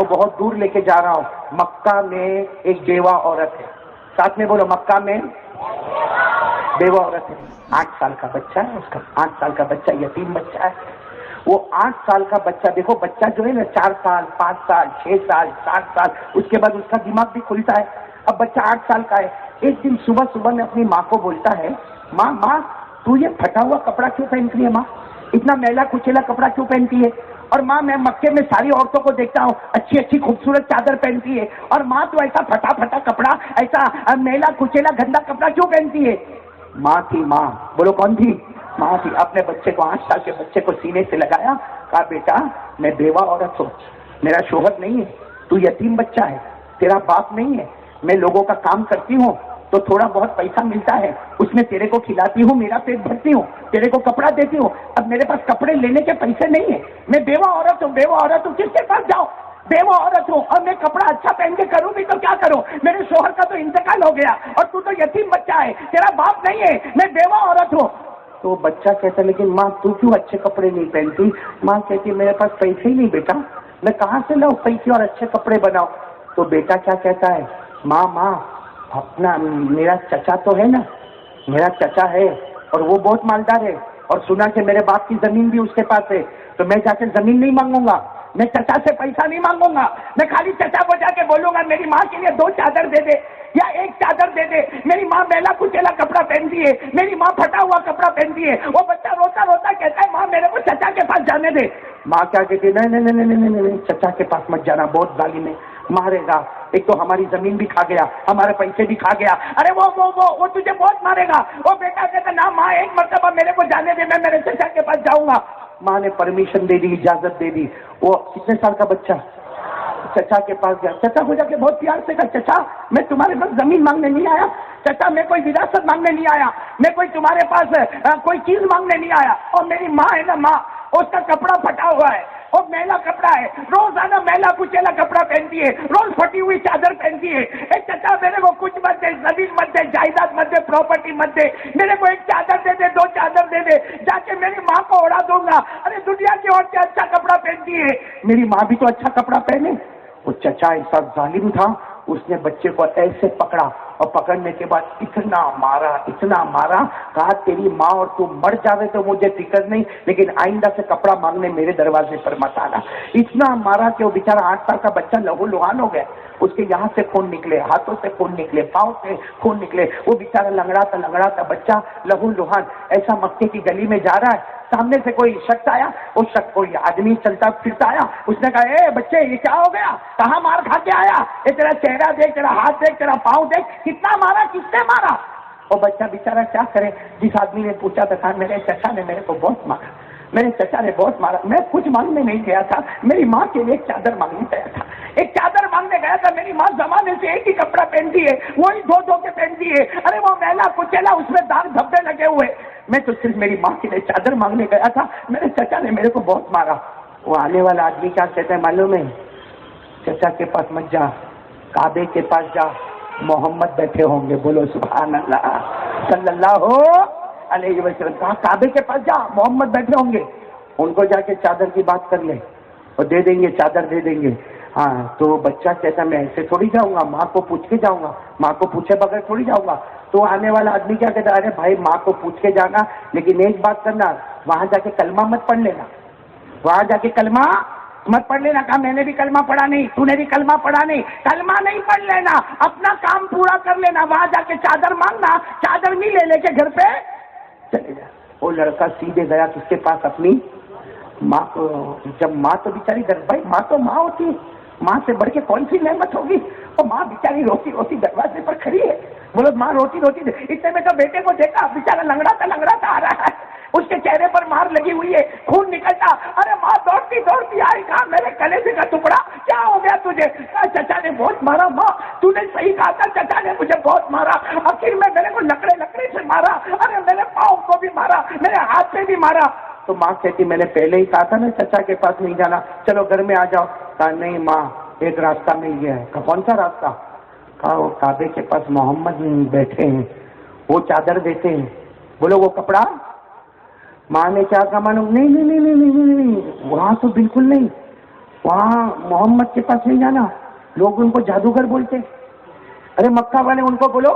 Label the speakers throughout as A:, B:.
A: کو بہت دور لے کے جا رہا ہوں. مکہ میں ایک بیوہ عورت ہے. ساتھ میں بولو, مکہ میں بیوہ عورت ہے. 8 سال کا بچہ ہے اس کا. 8 سال کا بچہ, یتیم بچہ ہے. وہ 8 سال کا بچہ, دیکھو بچہ جو ہے نا 4 سال 5 سال 6 سال 7 سال, اس کے بعد اس کا دماغ بھی کھلتا ہے. اب بچہ 8 سال کا ہے. ایک دن صبح میں اپنی ماں کو بولتا ہے, ماں تو یہ پھٹا ہوا کپڑا کیوں پہنتی ہے؟ ماں اتنا میلا کچیلا کپڑا کیوں پہنتی ہے؟ اور ماں میں مکے میں ساری عورتوں کو دیکھتا ہوں اچھی خوبصورت چادر پہنتی ہے, اور ماں تو ایسا پھٹا کپڑا, ایسا میلا کچیلا گندا کپڑا کیوں پہنتی ہے؟ ماں تھی, ماں بولو کون تھی؟ ماں تھی. اپنے بچے کو 8 سال کے بچے کو سینے سے لگایا, کہا بیٹا میں بیوہ عورت ہوں, میرا شوہر نہیں ہے, تو یتیم بچہ ہے, تیرا باپ نہیں ہے, میں لوگوں کا کام کرتی ہوں تو تھوڑا بہت پیسہ ملتا ہے, اس میں تیرے کو کھلاتی ہوں, میرا پیٹ بھرتی ہوں, تیرے کو کپڑا دیتی ہوں. اب میرے پاس کپڑے لینے کے پیسے نہیں ہیں, میں بیوہ عورت ہوں, کس کے پاس جاؤ؟ بیوہ عورت ہوں, اور میں کپڑا اچھا پہن کے کروں بھی تو کیا کروں؟ میرے شوہر کا تو انتقال ہو گیا, اور تو یتیم بچہ ہے, تیرا باپ نہیں ہے, میں بیوہ عورت ہوں. تو بچہ کہتا لیکن ماں تو کیوں اچھے کپڑے نہیں پہنتی؟ ماں کہتی میرے پاس پیسے ہی نہیں بیٹا, میں کہاں سے لاؤں پیسے اور اچھے کپڑے بناؤ؟ تو بیٹا کیا کہتا ہے, ماں اپنا میرا چچا تو ہے نا, میرا چچا ہے اور وہ بہت مالدار ہے, اور سنا کہ میرے باپ کی زمین بھی اس کے پاس ہے, تو میں جا کے زمین نہیں مانگوں گا, میں چچا سے پیسہ نہیں مانگوں گا, میں خالی چچا کو جا کے بولوں گا میری ماں کے لیے 2 چادر دے دے یا 1 چادر دے دے. میری ماں میلا کچیلا کپڑا پہنتی ہے, میری ماں پھٹا ہوا کپڑا پہنتی ہے. وہ بچہ روتا روتا کہتا ہے ماں میرے کو چچا کے پاس جانے دے. ماں کیا کہتی ہے, نہیں چچا کے پاس مت جانا, بہت ظالم ہے, مارے گا, ایک تو ہماری زمین بھی کھا گیا, ہمارے پیسے بھی کھا گیا, ارے وہ تجھے بہت مارے گا. وہ بیٹا کہتا نہ ماں, ایک مرتبہ میرے کو جانے دے, میں میرے چچا کے پاس جاؤں گا. ماں نے پرمیشن دے دی, اجازت دے دی. وہ کتنے سال کا بچہ چچا کے پاس گیا. چچا کو جا کے بہت پیار سے کہا, چچا میں تمہارے پاس زمین مانگنے نہیں آیا, چچا میں کوئی وراثت مانگنے نہیں آیا, میں کوئی تمہارے پاس کوئی چیز مانگنے نہیں آیا, اور میری ماں ہے نا ماں, اس کا کپڑا پھٹا ہوا ہے, اور میلا کپڑا ہے, روزانہ میلا کچیلا کپڑا پہنتی ہے, روز پھٹی ہوئی چادر پہنتی ہے. اے چچا میرے کو کچھ مت دے, زمین مت دے, جائیداد مت دے, پراپرٹی مت دے, میرے کو 1 چادر دے دے, 2 چادر دے دے, جا کے میری ماں کو اڑا دوں گا. ارے دنیا کی عورتیں اچھا کپڑا پہنتی ہے, میری ماں بھی تو اچھا کپڑا پہنے. وہ چچا ایسا ظالم تھا, اس نے بچے کو ایسے پکڑا, اور پکڑنے کے بعد اتنا مارا, کہا تیری ماں اور تو مر جاوے تو مجھے فکر نہیں, لیکن آئندہ سے کپڑا مانگنے میرے دروازے پر مت آنا. اتنا مارا کہ وہ بیچارہ 8 سال کا بچہ لہو لہان ہو گیا. اس کے یہاں سے خون نکلے, ہاتھوں سے خون نکلے, پاؤں سے خون نکلے. وہ بیچارہ لنگڑا تھا بچہ لہو لہان, ایسا مکے کی گلی میں جا رہا ہے. سامنے سے کوئی شخص آیا, وہ شخص کوئی آدمی چلتا پھرتا آیا, اس نے کہا اے بچے یہ کیا ہو گیا, کہاں مار کھا کے آیا, یہ تیرا چہرہ دیکھ, تیرا ہاتھ دیکھ, تیرا پاؤں دیکھ, کتنا مارا, کس نے مارا؟ اور بچہ بیچارہ کیا کرے, جس آدمی نے پوچھا تھا کہا میرے چچا نے میرے کو بہت مارا, میرے چچا نے بہت مارا, میں کچھ مانگنے نہیں گیا تھا, میری ماں کے لیے 1 چادر مانگنے گیا تھا, 1 چادر مانگنے گیا تھا. میری ماں زمانے سے ایک ہی کپڑا پہنتی ہے, وہی دھو کے پہنتی ہے. ارے وہ میلا کچیلا, اس میں داغ دھبے لگے ہوئے, میں تو صرف میری ماں کے لیے چادر مانگنے گیا تھا, میرے چچا نے میرے کو بہت مارا. وہ آنے والا آدمی کیا کہتا ہے معلوم ہے, چچا کے پاس مت جا, کعبے کے پاس جا, محمد بیٹھے ہوں گے, بولو سبحان اللہ صلی اللہ علیہ وسلم. کہا کعبے کے پاس جا, محمد بیٹھے ہوں گے, ان کو جا کے چادر کی بات کر لے, اور دے دیں گے, چادر دے دیں گے. ہاں تو بچہ کہتا میں ایسے تھوڑی جاؤں گا, ماں کو پوچھ کے جاؤں گا, ماں کو پوچھے بغیر تھوڑی جاؤں گا. تو آنے والا آدمی کیا کہتا ہے, ارے بھائی ماں کو پوچھ کے جانا, لیکن ایک بات کرنا, وہاں جا کے کلمہ مت پڑھ لینا, وہاں جا کے کلمہ مت پڑھ لینا. کہا میں نے بھی کلمہ پڑھا نہیں, تو نے بھی کلمہ پڑھا نہیں, کلمہ نہیں پڑھ لینا, اپنا کام پورا کر لینا. وہاں جا کے چادر مانگنا, چادر نہیں لے کے گھر پہ چلے جا. وہ لڑکا سیدھے گیا کس کے پاس, اپنی ماں کو. جب ماں تو بیچاری بھائی ماں تو ماں ہوتی ہے, ماں سے بڑھ کے کون سی نعمت ہوگی. اور ماں بیچاری روتی روتی دروازے پر کھڑی ہے, بولو ماں روتی روتی. اتنے میں تو بیٹے کو دیکھا, بیچارہ لنگڑا آ رہا ہے, اس کے چہرے پر مار لگی ہوئی ہے, خون نکلتا. ارے ماں دوڑتی آئی, کہا میرے کلیجے کا ٹکڑا کیا ہو گیا تجھے؟ چچا نے بہت مارا. ماں تو نے صحیح کہا تھا, چچا نے مجھے بہت مارا, آخر میں میرے کو لکڑے سے مارا, ارے میرے پاؤں کو بھی مارا, میرے ہاتھ سے بھی مارا. تو ماں کہتی میں نے پہلے ہی کہا تھا نا چچا کے پاس نہیں جانا, چلو گھر میں آ جاؤ. کہا نہیں ماں, ایک راستہ مل گیا ہے. کہا کون سا راستہ؟ کہا وہ کعبے کے پاس محمد بیٹھے ہیں, وہ چادر دیتے ہیں. بولو وہ کپڑا. ماں نے کیا کہا معلوم, نہیں وہاں تو بالکل نہیں. وہاں محمد کے پاس نہیں جانا، لوگ ان کو جادوگر بولتے. ارے مکہ والے ان کو بولو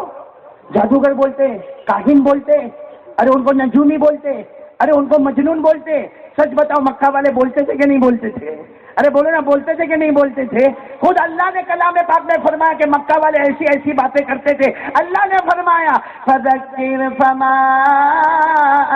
A: جادوگر بولتے، کاہن بولتے، ارے ان کو نجومی بولتے، ارے ان کو مجنون بولتے. سچ بتاؤ مکہ والے بولتے تھے کہ نہیں بولتے تھے؟ ارے بولو نا، بولتے تھے کہ نہیں بولتے تھے؟ خود اللہ نے کلام پاک میں فرمایا کہ مکہ والے ایسی ایسی باتیں کرتے تھے. اللہ نے فرمایا فذکر فما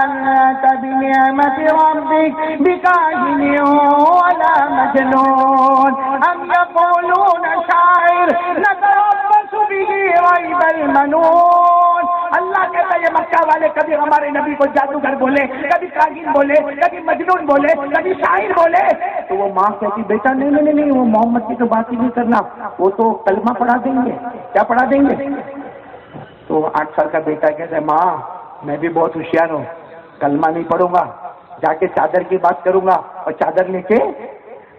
A: انت بنعمت ربک بکاہن ولا مجنون ام یقولون شاعر نتربص به ریب المنون. اللہ کہتا ہے یہ مکہ والے کبھی ہمارے نبی کو جادوگر بولے، کبھی کاہن بولے، کبھی مجنون بولے، کبھی شاعر بولے. تو وہ ماں کہتی بیٹا نہیں، وہ محمد کی تو بات ہی نہیں کرنا، وہ تو کلمہ پڑھا دیں گے. کیا پڑھا دیں گے؟ تو 8 سال کا بیٹا کہتا ہے ماں میں بھی بہت ہوشیار ہوں، کلمہ نہیں پڑھوں گا، جا کے چادر کی بات کروں گا اور چادر لے کے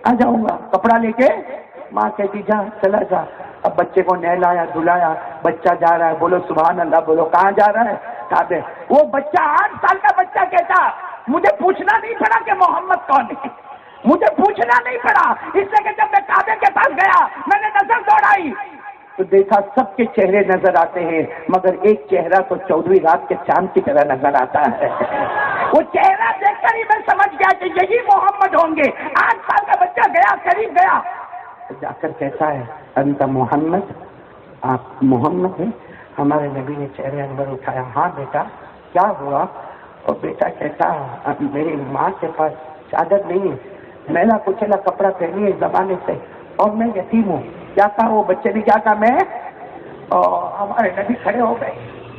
A: آ جاؤں گا، کپڑا لے کے. ماں کہتی جا چلا جا. اب بچے کو نہلایا دھلایا، بچہ جا رہا ہے، بولو سبحان اللہ، بولو کہاں جا رہا ہے؟ کعبے. وہ بچہ 8 سال کا بچہ کہتا مجھے پوچھنا نہیں پڑا کہ محمد کون ہے، مجھے پوچھنا نہیں پڑا، اس لیے کہ جب میں کعبے کے پاس گیا میں نے نظر دوڑائی تو دیکھا سب کے چہرے نظر آتے ہیں مگر ایک چہرہ تو 14ویں رات کے چاند کی طرح نظر آتا ہے. وہ چہرہ دیکھ کر ہی میں سمجھ گیا کہ یہی محمد ہوں گے. 8 سال کا بچہ گیا، قریب گیا، جا کر کہتا ہے انت محمد، آپ محمد ہیں؟ ہمارے نبی نے چہرے انور اٹھایا، ہاں بیٹا کیا ہوا؟ اور بیٹا کہتا میری ماں کے پاس چادر نہیں ہے، میلا کچلا کپڑا پہنی ہے زمانے سے، اور میں یتیم ہوں. کیا کہا وہ بچے نے؟ کیا کہا میں؟ اور ہمارے نبی کھڑے ہو گئے،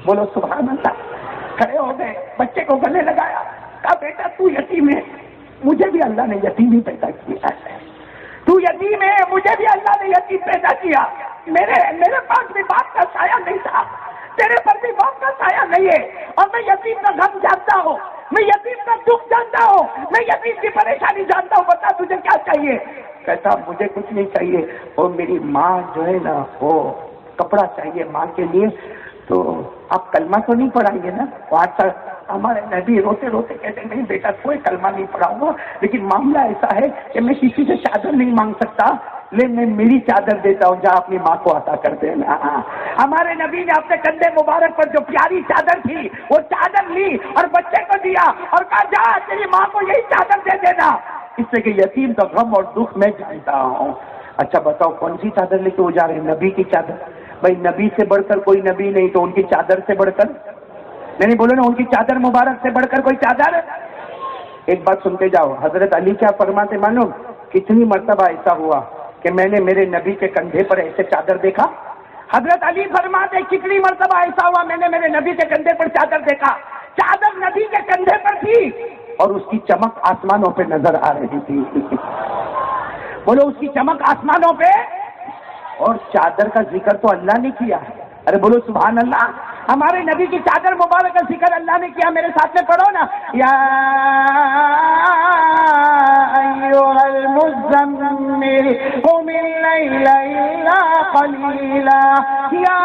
A: بولو سبحان اللہ، کھڑے ہو گئے، بچے کو گلے لگایا، کہا بیٹا تو یتیم ہے، مجھے بھی اللہ نے یتیم ہی پیدا کیا ہے. تو یتیم ہے، مجھے بھی اللہ نے یتیم پیدا کیا. میرے پاس بھی باپ کا سایہ نہیں تھا، تیرے پر بھی باپ کا سایہ نہیں ہے، اور میں یتیم کا غم جانتا ہوں، میں یتیم کا دکھ جانتا ہوں، میں یتیم کی پریشانی جانتا ہوں. بتا تجھے کیا چاہیے؟ کہتا مجھے کچھ نہیں چاہیے، اور میری ماں جو ہے نا وہ کپڑا چاہیے ماں کے لیے. تو آپ کلمہ تو نہیں پڑھائیں گے نا؟ ہمارے نبی روتے روتے کہتے نہیں بیٹا کوئی کلمہ نہیں پڑھاؤں گا، لیکن معاملہ ایسا ہے کہ میں کسی سے چادر نہیں مانگ سکتا، لیکن میں میری چادر دیتا ہوں، جا اپنی ماں کو عطا کر دینا. ہمارے نبی نے اپنے کندھے مبارک پر جو پیاری چادر تھی وہ چادر لی اور بچے کو دیا اور کہا جا تیری ماں کو یہی چادر دے دینا، اس سے کہ یتیم کا غم اور دکھ میں جانتا ہوں. اچھا بتاؤ کون سی چادر لے کے وہ جا رہے ہیں؟ نبی کی چادر. بھائی نبی سے بڑھ کر کوئی نبی نہیں، تو ان کی چادر سے بڑھ کر نہیں بولو نا، ان کی چادر مبارک سے بڑھ کر کوئی چادر. ایک بات سنتے جاؤ، حضرت علی کیا فرماتے معلوم؟ کتنی مرتبہ ایسا ہوا کہ میں نے میرے نبی کے کندھے پر ایسے چادر دیکھا. حضرت علی فرماتے کتنی مرتبہ ایسا ہوا میں نے میرے نبی کے کندھے پر چادر دیکھا، چادر نبی کے کندھے پر تھی اور اس کی چمک آسمانوں پہ نظر آ رہی تھی. بولو اس کی چمک آسمانوں پہ. اور چادر کا ذکر تو اللہ نے کیا ہے. ارے بولو سبحان اللہ. ہمارے نبی کی چادر مبارک کا ذکر اللہ نے کیا. میرے ساتھ میں پڑھو نا، یا ایھا المزمل قم اللیل الا قلیلا، یا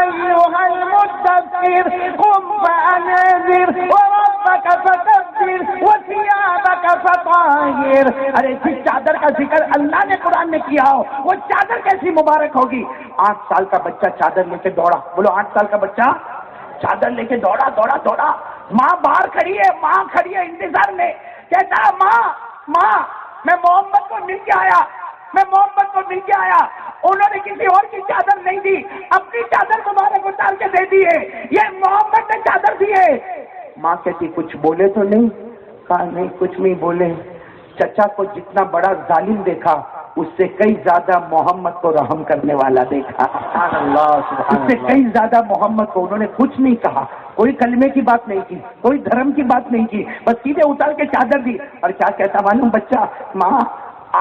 A: ایھا المدثر قم فانذر وربک فکبر وثیابک فطہر. ارے جس چادر کا ذکر اللہ نے قرآن میں کیا ہو وہ چادر کیسی مبارک ہوگی. 8 سال کا بچہ چادر لے کے دوڑا. بولو 8 سال کا بچہ چادر لے کے دوڑا. ماں باہر کھڑی ہے، ماں کھڑی ہے انتظار میں. کہتا ماں میں محمد کو مل کے آیا، انہوں نے کسی اور کی چادر نہیں دی، اپنی چادر مبارک اتار کے دے دی ہے، یہ محمد نے چادر دی ہے. ماں کہتی کچھ بولے تو نہیں؟ کہا نہیں کچھ نہیں بولے. چچا کو جتنا بڑا ظالم دیکھا اس سے کئی زیادہ محمد کو رحم کرنے والا دیکھا. اس سے کئی زیادہ محمد کو. انہوں نے کچھ نہیں کہا، کوئی کلمے کی بات نہیں کی، کوئی دھرم کی بات نہیں کی، بس سیدھے اتار کے چادر دی. اور کیا کہتا معلوم بچہ؟ ماں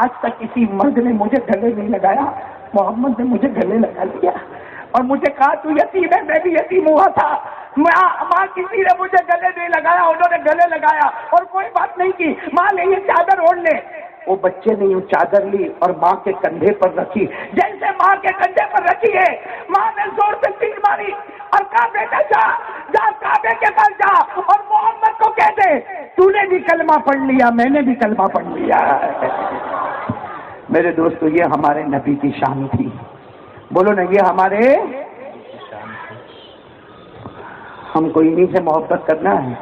A: آج تک کسی مرد نے مجھے گلے نہیں لگایا، محمد نے مجھے گلے لگا لیا اور مجھے کہا تو یتیم ہے، میں بھی یتیم ہوا تھا. ماں کسی نے مجھے گلے نہیں لگایا، انہوں نے گلے لگایا اور کوئی بات نہیں کی. ماں نے یہ چادر اوڑھ لے. وہ بچے نے یوں چادر لی اور ماں کے کندھے پر رکھی. جیسے ماں کے کندھے پر رکھی ہے, ماں نے زور سے تیر ماری اور کہا بیٹا جا کعبے کے پاس جا اور محمد کو کہہ دے تو نے بھی کلمہ پڑھ لیا, میں نے بھی کلمہ پڑھ لیا. میرے دوستو, یہ ہمارے نبی کی شان تھی. بولو نا, یہ ہمارے, ہم کو انہی سے محبت کرنا ہے.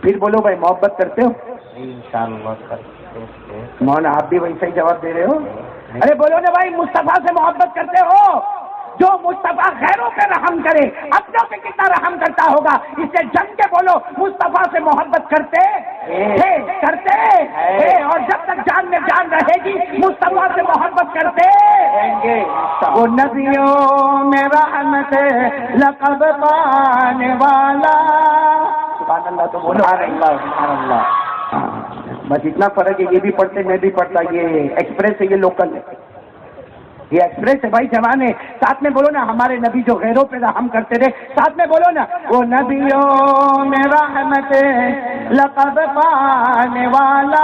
A: پھر بولو بھائی, محبت کرتے ہو؟ انشاءاللہ. مولانا آپ بھی ویسا ہی جواب دے رہے ہو. ارے بولو نا بھائی, مصطفیٰ سے محبت کرتے ہو؟ جو مصطفیٰ غیروں پہ رحم کرے اپنوں پہ کتنا رحم کرتا ہوگا. اس سے جم کے بولو, مصطفیٰ سے محبت کرتے کرتے اور جب تک جان میں جان رہے گی مصطفیٰ سے محبت کرتے رہیں. وہ نبیوں میں رحمت لقب پانے والا. سبحان اللہ. تو بولو سبحان اللہ. بس اتنا فرق ہے, یہ بھی پڑھتے میں بھی پڑھتا. یہ ایکسپریس ہے, یہ لوکل ہے, یہ ایکسپریس ہے بھائی, جوان ہے. ساتھ میں بولو نا, ہمارے نبی جو غیروں پہ رحم کرتے تھے. ساتھ میں بولو نا, وہ نبیوں میں رحمت لقب پانے والا,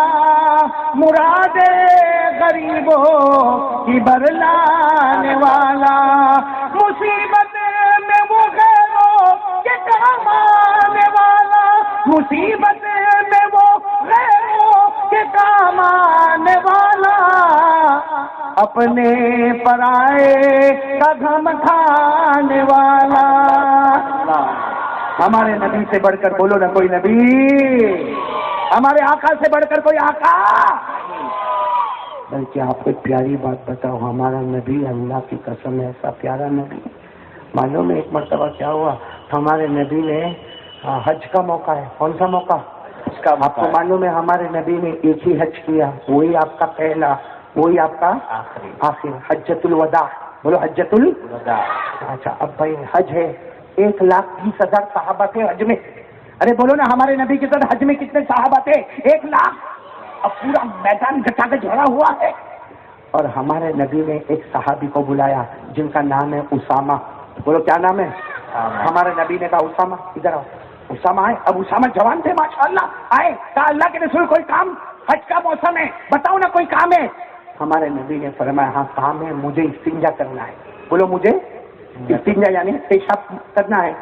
A: مراد غریبوں کی برلانے والا, مصیبت میں وہ غیروں کے کام آنے والا, مصیبت میں وہ غیروں کے کام آنے والا, اپنے پرائے کا غم کھانے والا. ہمارے نبی سے بڑھ کر بولو نا کوئی نبی, ہمارے آقا سے بڑھ کر کوئی آقا. بلکہ آپ کو پیاری بات بتاؤ, ہمارا نبی اللہ کی قسم ایسا پیارا نبی. معلوم ہے ایک مرتبہ کیا ہوا, ہمارے نبی نے حج کا موقع ہے. کون سا موقع؟ آپ کو معلوم ہے ہمارے نبی نے ایک ہی حج کیا, وہی آپ کا پہلا, وہی آپ کا آخر, حجۃ الوداع. بولو حجۃ الوداع. اچھا اب بھائی حج ہے, 1,20,000 صحابہ تھے حج میں. ارے بولو نا, ہمارے نبی کے ساتھ حج میں کتنے صحابہ تھے؟ 1,00,000. اب پورا میدان گٹا کے جھڑا ہوا ہے. اور ہمارے نبی نے ایک صحابی کو بلایا جن کا نام ہے اسامہ. بولو کیا نام ہے؟ ہمارے نبی نے کہا اسامہ ادھر آؤ. اسامہ آئے. اب اسامہ جوان تھے ماشاءاللہ, آئے, کہا اللہ کے رسول کوئی کام, حج کا موسم ہے, بتاؤ نا کوئی کام ہے. ہمارے نبی نے فرمایا ہاں کام ہے, مجھے استنجا کرنا ہے. بولو مجھے استنجا یعنی پیشاب کرنا ہے.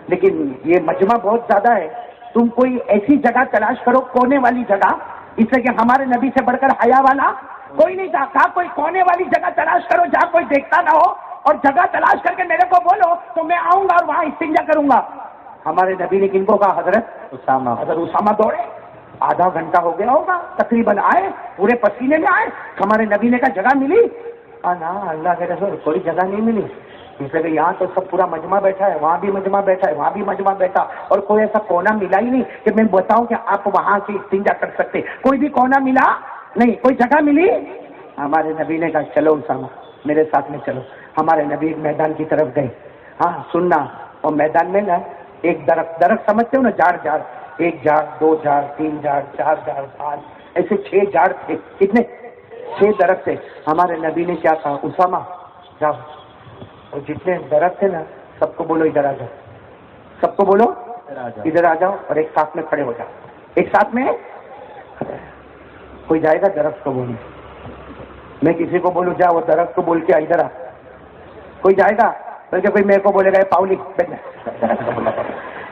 A: لیکن یہ مجمع بہت زیادہ ہے, تم کوئی ایسی جگہ تلاش کرو, کونے والی جگہ, اس لیے کہ ہمارے نبی سے بڑھ کر حیا والا کوئی نہیں تھا. کہا کوئی کونے والی جگہ تلاش کرو جہاں کوئی دیکھتا نہ ہو, اور جگہ تلاش کر کے میرے کو بولو تو میں آؤں گا اور وہاں استنجا کروں گا. ہمارے نبی نے کن کو کہا؟ حضرت اسامہ. حضرت اسامہ دوڑے, آدھا گھنٹہ ہو گیا ہوگا تقریباً, آئے پورے پسینے میں آئے. ہمارے نبی نے کہا جگہ ملی؟ نا اللہ کے رسول کوئی جگہ نہیں ملی. اس لیے کہ یہاں تو سب پورا مجمع بیٹھا ہے, وہاں بھی مجمع بیٹھا ہے, وہاں بھی مجمع بیٹھا, اور کوئی ایسا کونا ملا ہی نہیں کہ میں بتاؤں کہ آپ وہاں سے استنجا کر سکتے. کوئی بھی کونا ملا نہیں, کوئی جگہ ملی. ہمارے نبی نے کہا چلو اسامہ میرے ساتھ میں چلو. ہمارے نبی میدان کی طرف گئے. ہاں سننا, اور میدان میں نا ایک درخت سمجھتے ہو نا, جھاڑ, 1 جھاڑ 2 جھاڑ 3 جھاڑ 4 جھاڑ 5 ایسے 6 جھاڑ تھے. کتنے؟ 6 درخت تھے. ہمارے نبی نے کیا کہا؟ اسامہ جاؤ, اور جتنے درخت تھے نا سب کو بولو ادھر آ جاؤ, سب کو بولو ادھر آ جاؤ, اور ایک ساتھ میں کھڑے ہو جاؤ. ایک ساتھ میں کوئی جائے گا درخت کو بولنے, میں کسی کو بولوں جا وہ درخت کو بول کے ادھر آ, کوئی جائے گا؟ بلکہ کوئی میرے کو بولے گا پاؤلی,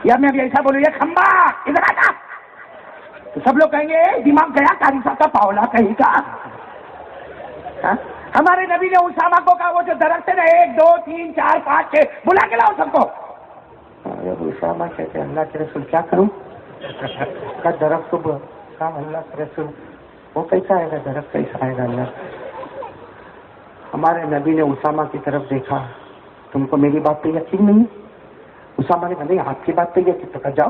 A: یا میں ابھی ایسا بولوں یہ کھمبا ادھر آ جا, تو سب لوگ کہیں گے دماغ گیا کاری صاحب کا پاؤلا کہیں کا. ہمارے نبی نے اسامہ کو کہا وہ جو درخت ہے نا 1 2 3 4 5 6 بلا کے لاؤ سب کو. اسامہ کہتے اللہ کے رسول کیا کروں؟ کہا درخت کو کہا اللہ کے رسول وہ کیسا آئے گا, درخت کیسا آئے گا اللہ. ہمارے نبی نے اسامہ کی طرف دیکھا, تم کو میری بات پہ یقین نہیں؟ اسامہ نے کہا نہیں آپ کی بات پہ یقین, تو جاؤ.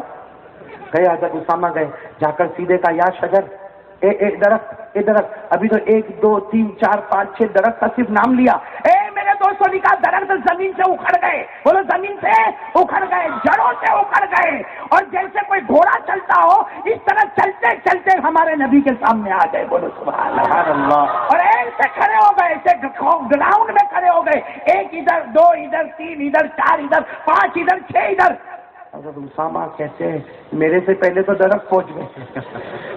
A: گئے حضرت اسامہ گئے, جا کر سیدھے کا یا شجر, ایک درخت, ابھی تو 1 2 3 4 5 6 درخت کا صرف نام لیا. میرے دوستوں نے کہا درخت زمین سے اکھڑ گئے. بولو زمین سے اکھڑ گئے, جڑوں سے اکھڑ گئے, اور جیسے کوئی گھوڑا چلتا ہو اس طرح چلتے چلتے ہمارے نبی کے سامنے آ گئے. بولو سبحان اللہ. اور ایسے کھڑے ہو گئے, ایسے گراؤنڈ میں کھڑے ہو گئے, 1 ادھر 2 ادھر 3 ادھر 4 ادھر 5 ادھر 6 ادھر. حضرت اسامہ کہتے ہیں میرے سے پہلے تو درخت پہنچ گئے.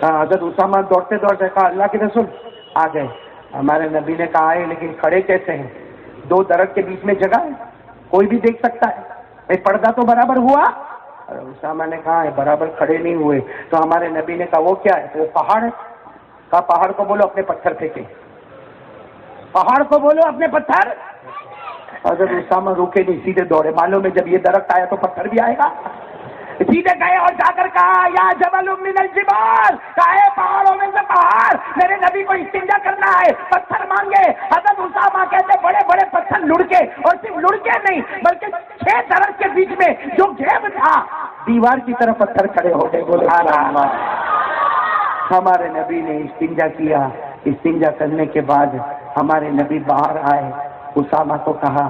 A: حضرت اسامہ دوڑتے دوڑتے کہا اللہ کے رسول آ گئے. ہمارے نبی نے کہا ہے لیکن کھڑے کیسے ہیں؟ 2 درخت کے بیچ میں جگہ ہے, کوئی بھی دیکھ سکتا ہے, بھائی پردہ تو برابر ہوا. اور اسامہ نے کہا ہے برابر کھڑے نہیں ہوئے. تو ہمارے نبی نے کہا وہ کیا ہے؟ تو وہ پہاڑ ہے. کہا پہاڑ کو بولو اپنے پتھر پھینکے, پہاڑ کو بولو اپنے پتھر. حضرت اسامہ روکے نہیں, سیدھے دوڑے. معلوم ہے جب یہ درخت آیا تو پتھر بھی آئے گا. سیدھے گئے اور جا کر کہا یا جبل من الجبال, کہا پہاڑوں میں سے پہاڑ, میرے نبی کو استنجا کرنا ہے, پتھر مانگے. حضرت اسامہ کہتے بڑے بڑے پتھر لڑکے, اور صرف لڑکے نہیں بلکہ 6 درخت کے بیچ میں جو گیپ تھا دیوار کی طرف پتھر کھڑے ہو گئے. بولے ہمارے نبی نے استنجا کیا. استنجا کرنے کے بعد ہمارے نبی باہر آئے. اسامہ کو کہا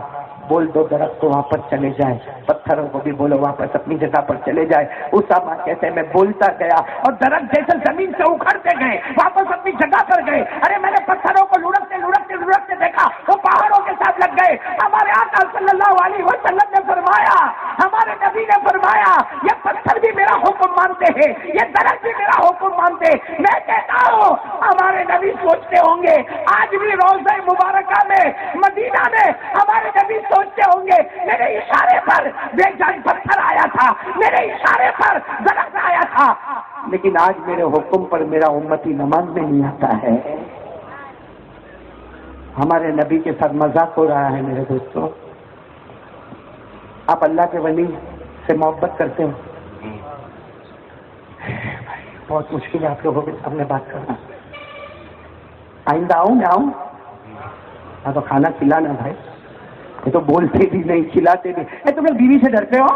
A: بول 2 درخت کو واپس چلے جائے, پتھروں کو بھی بولو واپس اپنی جگہ پر چلے جائے. اسامہ کہتے میں بولتا گیا اور درخت جیسے زمین سے اکھڑتے گئے, واپس اپنی جگہ پر گئے. ارے میں نے پتھروں کو لڑکتے لڑکتے لڑکتے دیکھا, وہ پہاڑوں کے ساتھ لگ گئے. ہمارے آقا صلی اللہ علیہ وسلم نے فرمایا, ہمارے نبی نے فرمایا یہ پتھر بھی میرا حکم مانتے ہیں, یہ درخت بھی میرا حکم مانتے. میں کہتا ہوں ہمارے نبی سوچتے ہوں گے آج بھی روضہ مبارکہ میں مدینہ میں ہمارے نبی سوچتے ہوں گے میرے اشارے پر بے جان پتھر آیا تھا, میرے اشارے پر درخت آیا تھا, لیکن آج میرے حکم پر میرا امتی نماز میں نہیں آتا ہے. ہمارے نبی کے ساتھ مذاق ہو رہا ہے. میرے دوستوں, آپ اللہ کے ولی سے محبت کرتے ہو؟ بہت مشکل ہے آپ لوگوں کے سامنے بات کرنا. آئندہ آؤں میں آؤں؟ ہاں تو کھانا کھلانا بھائی. یہ تو بولتے بھی نہیں, کھلاتے بھی. تم لوگ بیوی سے ڈرتے ہو؟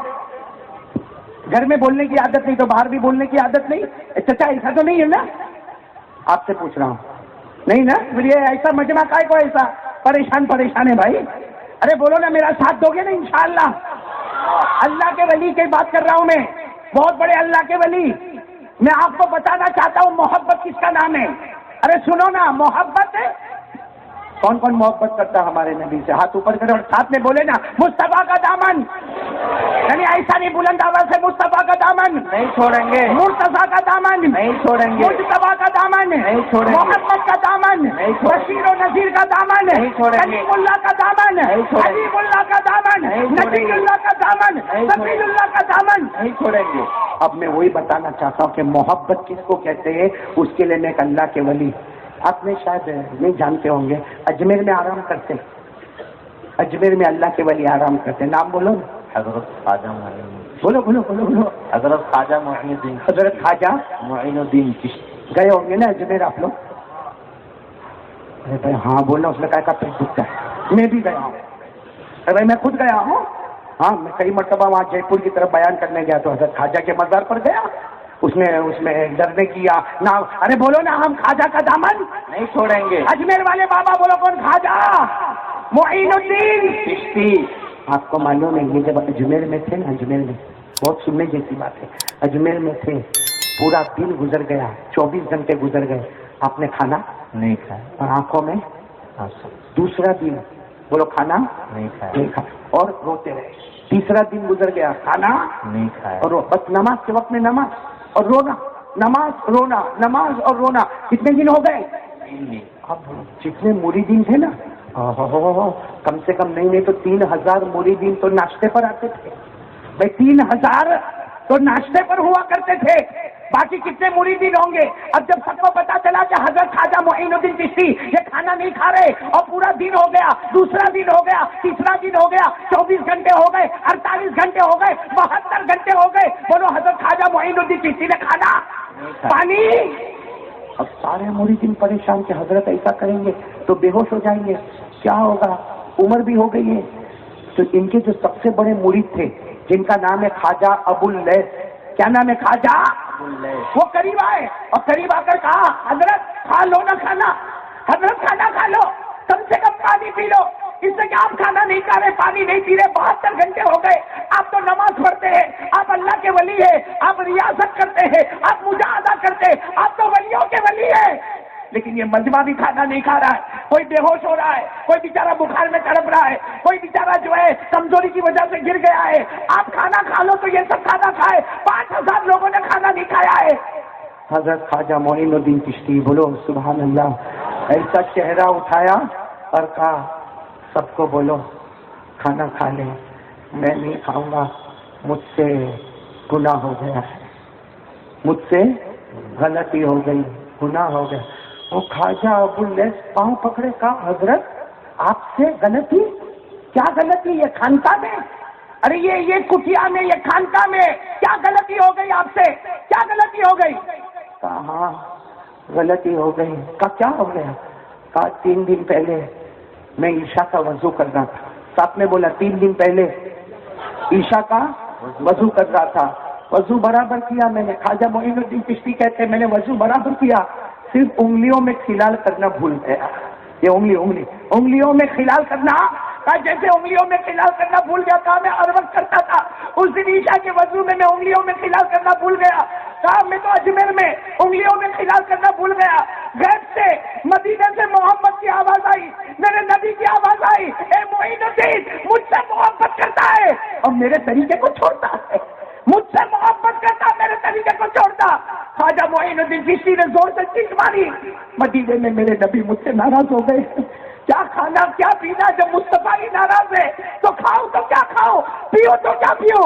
A: گھر میں بولنے کی عادت نہیں تو باہر بھی بولنے کی عادت نہیں. چچا ایسا تو نہیں ہے نا؟ آپ سے پوچھ رہا ہوں, نہیں نا؟ یہ ایسا مجمع کا کو ایسا پریشان ہے بھائی. ارے بولو نا, میرا ساتھ دو گے نا انشاءاللہ؟ اللہ کے ولی کی بات کر رہا ہوں میں, بہت بڑے اللہ کے ولی. میں آپ کو بتانا چاہتا ہوں محبت کس کا نام ہے. ارے سنو نا, محبت کون کون محبت کرتا ہمارے نبی سے؟ ہاتھ اوپر کرے اور ساتھ میں بولے نا مصطفیٰ کا دامن. یعنی ایسا نہیں بلند آواز سے مصطفیٰ کا دامن نہیں چھوڑیں گے, مرتضیٰ کا دامن نہیں چھوڑیں گے, مجتبیٰ کا دامن نہیں چھوڑیں گے, محمد کا دامن نہیں چھوڑیں گے, بشیر و نذیر کا دامن نہیں چھوڑیں گے, کلیم اللہ کا دامن نہیں چھوڑیں گے, حبیب اللہ کا دامن نبی اللہ کا دامن سبیل اللہ کا دامن نہیں چھوڑیں گے. اب میں وہی بتانا چاہتا ہوں کہ محبت کس کو کہتے ہیں. اس کے لیے میں ایک اللہ کے ولی, آپ نے شاید نہیں جانتے ہوں گے, اجمیر میں آرام کرتے. اجمیر میں اللہ کے ولی آرام کرتے. نام بولو. حضرت خواجہ معین. بولو بولو بولو بولو. حضرت خواجہ معین الدین. حضرت خواجہ معین الدین چشتی. گئے ہوں گے نا اجمیر آپ لوگ؟ ارے بھائی ہاں بولنا, اس نے کہا پیٹ دکھتا ہے. میں بھی گیا ہوں. ارے بھائی میں خود گیا ہوں. ہاں میں کئی مرتبہ وہاں جے پور کی طرف بیان کرنے گیا تو حضرت خواجہ کے مزار پر گیا. اس میں ڈرنے کیا نا. ارے بولو نا, ہم خواجہ کا دامن نہیں چھوڑیں گے. اجمیر والے بابا بولو کون؟ خواجہ معین الدین چشتی. آپ کو معلوم ہے یہ جب اجمیر میں تھے نا, اجمیر میں بہت سننے جیسی بات ہے, اجمیر میں تھے, پورا دن گزر گیا, 24 گھنٹے گزر گئے, آپ نے کھانا نہیں کھایا اور آنکھوں میں دوسرا دن بولو کھانا نہیں کھایا اور روتے رہے. تیسرا دن گزر گیا, کھانا نہیں کھایا اور بس نماز کے وقت میں نماز اور رونا, نماز رونا, نماز اور رونا. کتنے دن ہو گئے؟ اب جتنے مریدین تھے نا, کم سے کم نہیں تو 3000 مریدین تو ناشتے پر آتے تھے بھائی. 3000 تو ناشتے پر ہوا کرتے تھے. باقی کتنے مریدین ہوں گے؟ اب جب سب کو پتا چلا کہ حضرت خواجہ معین الدین چشتی یہ کھانا نہیں کھا رہے اور پورا دن ہو گیا, دوسرا دن ہو گیا, تیسرا دن ہو گیا, 24 گھنٹے ہو گئے, 48 گھنٹے ہو گئے, 72 گھنٹے ہو گئے, بولو حضرت خواجہ معین الدین چشتی نے کھانا پانی. اب سارے مریدین پریشان کہ حضرت ایسا کریں گے تو بے ہوش ہو جائیں گے, کیا ہوگا؟ عمر بھی ہو گئی ہے. تو ان کے جو سب سے بڑے مرید تھے جن کا نام ہے خواجہ ابو اللیث. کیا نام ہے؟ خواجہ ابو اللیث. وہ قریب آئے اور قریب آ کر کہا حضرت کھا لو نا کھانا, حضرت کھانا کھا لو, کم سے کم پانی پی لو. اس سے کہ آپ کھانا نہیں کھا رہے, پانی نہیں پی رہے, 72 گھنٹے ہو گئے. آپ تو نماز پڑھتے ہیں, آپ اللہ کے ولی ہیں, آپ ریاضت کرتے ہیں, آپ مجاہدہ کرتے ہیں, آپ تو ولیوں کے ولی ہیں. لیکن یہ مجمع بھی کھانا نہیں کھا رہا ہے, کوئی بے ہوش ہو رہا ہے, کوئی بیچارہ بخار میں تڑپ رہا ہے, کوئی بیچارہ جو ہے کمزوری کی وجہ سے گر گیا ہے. آپ کھانا کھا لو تو یہ سب کھانا کھائے. 5000 لوگوں نے کھانا نہیں کھایا ہے. حضرت خواجہ معین الدین چشتی، بولو سبحان اللہ، ایسا چہرہ اٹھایا اور کہا سب کو بولو کھانا کھا لیں، میں نہیں کھاؤں گا، مجھ سے گناہ ہو گیا ہے، مجھ سے غلطی ہو گئی، گناہ ہو گیا۔ وہ خواجہ ابواللیث پاؤں پکڑے، کہا حضرت آپ سے غلطی؟ کیا غلطی؟ یہ خانقاہ میں، ارے یہ کٹیا میں، یہ خانقاہ میں کیا غلطی ہو گئی آپ سے؟ کیا غلطی ہو گئی؟ کہا ہاں غلطی ہو گئی۔ کہا کیا ہو گیا؟ کہا 3 دن پہلے میں عشاء کا وضو کر رہا تھا۔ ساتھ میں بولا 3 دن پہلے عشاء کا وضو کر رہا تھا، وضو برابر کیا میں نے۔ خواجہ معین الدین چشتی کہتے ہیں میں نے وضو برابر کیا، صرف انگلیوں میں خلال کرنا بھول گیا۔ یہ انگلیوں میں خلال کرنا، جیسے انگلیوں میں خلال کرنا بھول گیا۔ کہا میں ہر وقت کرتا تھا، اس دن عشاء کے وضو میں انگلیوں میں خلال کرنا بھول گیا۔ کہا میں تو اجمیر میں انگلیوں میں خلال کرنا بھول گیا۔ غیب سے مدینے سے محمد کی آواز آئی، میرے نبی کی آواز آئی، اے معین الدین مجھ سے محبت کرتا ہے اور میرے طریقے کو چھوڑتا ہے، مجھ سے محبت کرتا میرے طریقے کو چھوڑتا۔ خواجہ معین الدین چشتی نے زور سے چیخ ماری، مدینے میں میرے نبی مجھ سے ناراض ہو گئے، کیا کھانا کیا پینا، جب مصطفیٰ ہی ناراض ہے تو کھاؤ تو کیا کھاؤ، پیو تو کیا پیو۔